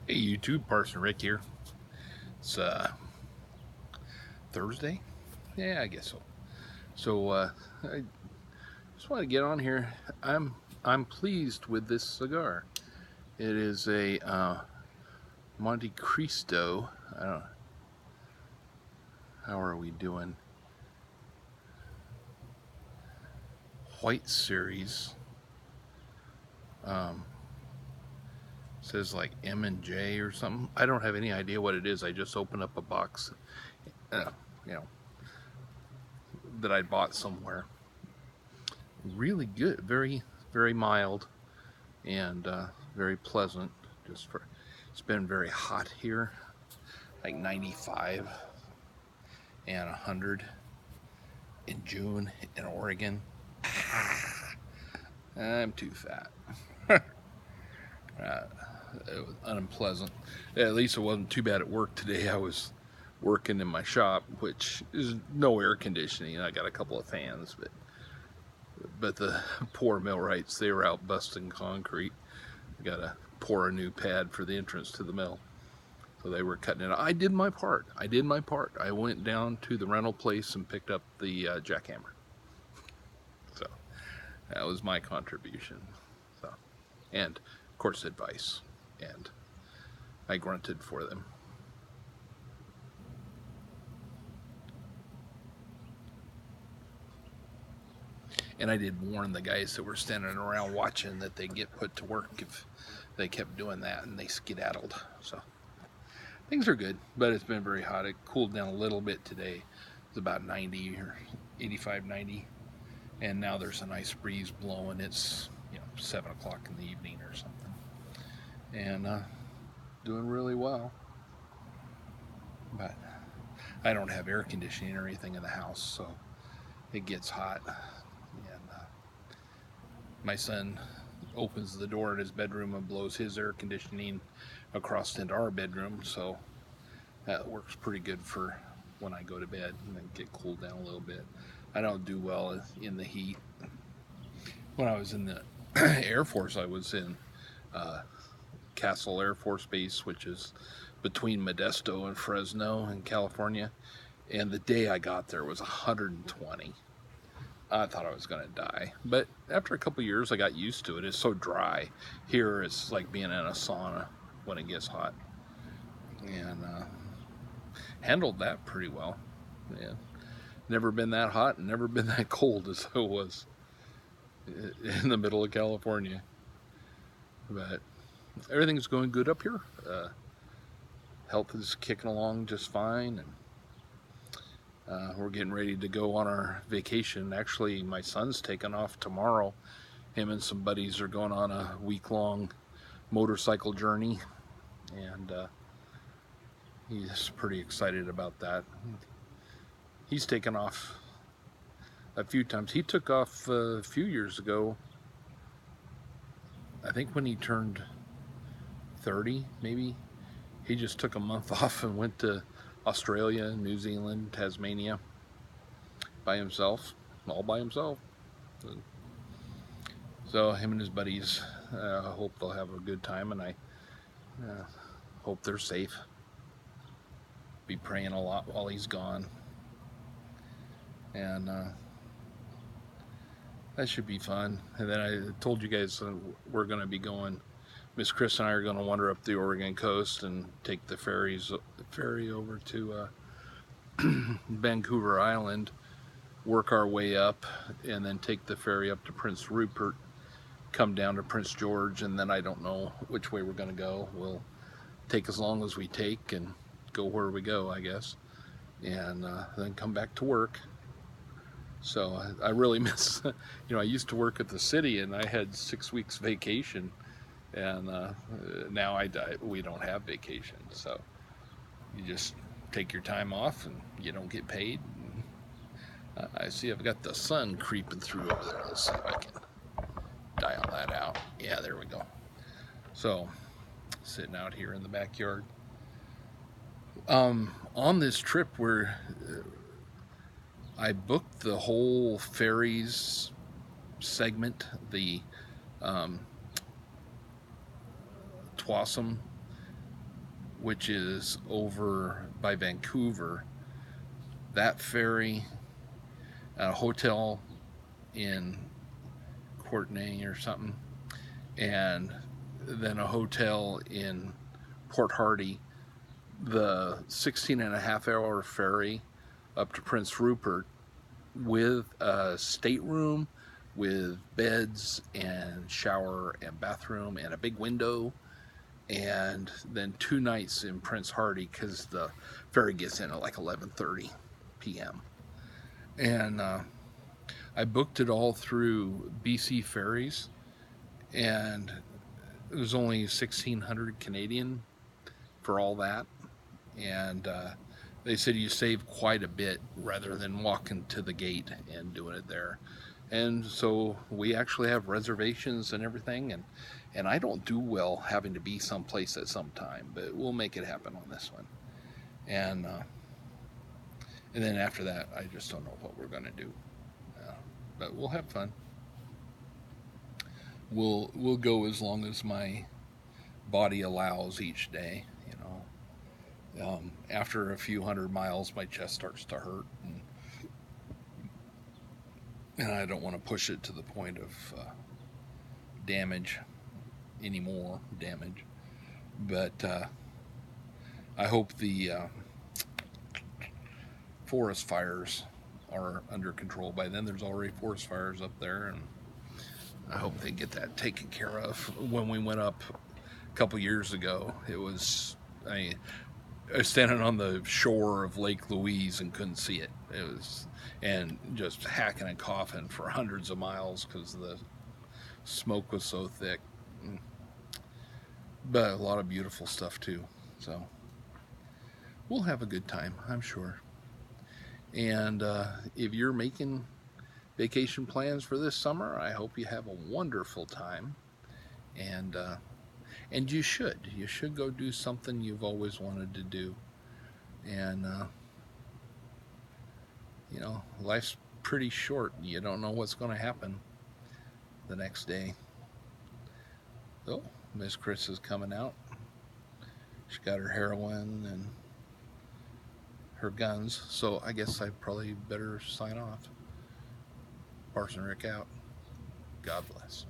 Hey YouTube, Parson Rick here. It's Thursday? Yeah, I guess so. I just want to get on here. I'm pleased with this cigar. It is a Monte Cristo. I don't know. How are we doing? White Series. Says like M&J or something. I don't have any idea what it is. I just opened up a box, you know, that I bought somewhere. Really good. Very, very mild and very pleasant. It's been very hot here, like 95 and 100 in June in Oregon. I'm too fat. It was unpleasant. At least it wasn't too bad at work today. I was working in my shop, which is no air conditioning. I got a couple of fans, but the poor millwrights, they were out busting concrete. I got to pour a new pad for the entrance to the mill. So they were cutting it out. I did my part. I went down to the rental place and picked up the jackhammer. So that was my contribution. So, and of course advice. And I grunted for them. And I did warn the guys that were standing around watching that they get put to work if they kept doing that, and they skedaddled. So things are good, but it's been very hot. It cooled down a little bit today. It's about 90 or 85, 90. And now there's a nice breeze blowing. It's 7 o'clock in the evening or something, and doing really well. But I don't have air conditioning or anything in the house, so it gets hot. And my son opens the door in his bedroom and blows his air conditioning across into our bedroom, so that works pretty good for when I go to bed and then get cooled down a little bit. I don't do well in the heat. When I was in the Air Force, I was in Castle Air Force Base, which is between Modesto and Fresno in California. And the day I got there was 120. I thought I was going to die. But after a couple years, I got used to it. It's so dry. Here, it's like being in a sauna when it gets hot. And handled that pretty well. Yeah. Never been that hot and never been that cold as it was in the middle of California. But everything's going good up here. Health is kicking along just fine, and we're getting ready to go on our vacation. Actually, my son's taking off tomorrow. Him and some buddies are going on a week-long motorcycle journey, and he's pretty excited about that. He's taken off a few times. He took off a few years ago, I think when he turned 30, maybe. He just took a month off and went to Australia, New Zealand, Tasmania by himself, all by himself. So him and his buddies, I hope they'll have a good time, and I hope they're safe. Be praying a lot while he's gone, and that should be fun. And then I told you guys we're going to be going. Miss Chris and I are going to wander up the Oregon coast and take the ferry over to Vancouver Island, work our way up, and then take the ferry up to Prince Rupert, come down to Prince George, and then I don't know which way we're going to go. We'll take as long as we take and go where we go, I guess, and then come back to work. So I really miss, I used to work at the city and I had 6 weeks vacation, and now we don't have vacation. So you just take your time off and you don't get paid. I see I've got the sun creeping through over there. Let's see if I can dial that out. Yeah, there we go. So sitting out here in the backyard. On this trip where I booked the whole ferries segment, the Tuassum which is over by Vancouver. That ferry, a hotel in Courtenay or something, and then a hotel in Port Hardy. The 16.5 hour ferry up to Prince Rupert with a stateroom with beds and shower and bathroom and a big window, and then 2 nights in Prince Hardy because the ferry gets in at like 11:30 p.m. And I booked it all through BC Ferries, and it was only 1,600 Canadian for all that. And they said you save quite a bit rather than walking to the gate and doing it there. And so we actually have reservations and everything, and I don't do well having to be someplace at some time, but we'll make it happen on this one. And then after that, I just don't know what we're going to do. But we'll have fun. We'll go as long as my body allows each day. After a few hundred miles, my chest starts to hurt, and I don't want to push it to the point of damage anymore. But I hope the forest fires are under control by then. There's already forest fires up there, and I hope they get that taken care of. When we went up a couple years ago, it was I was standing on the shore of Lake Louise and couldn't see it. And just hacking and coughing for hundreds of miles because the smoke was so thick. But a lot of beautiful stuff too. So we'll have a good time, I'm sure. And if you're making vacation plans for this summer, I hope you have a wonderful time. And you should go do something you've always wanted to do. And life's pretty short. You don't know what's going to happen the next day. So Miss Chris is coming out. She got her heroin and her guns, so I guess I probably better sign off. Parson Rick out. God bless.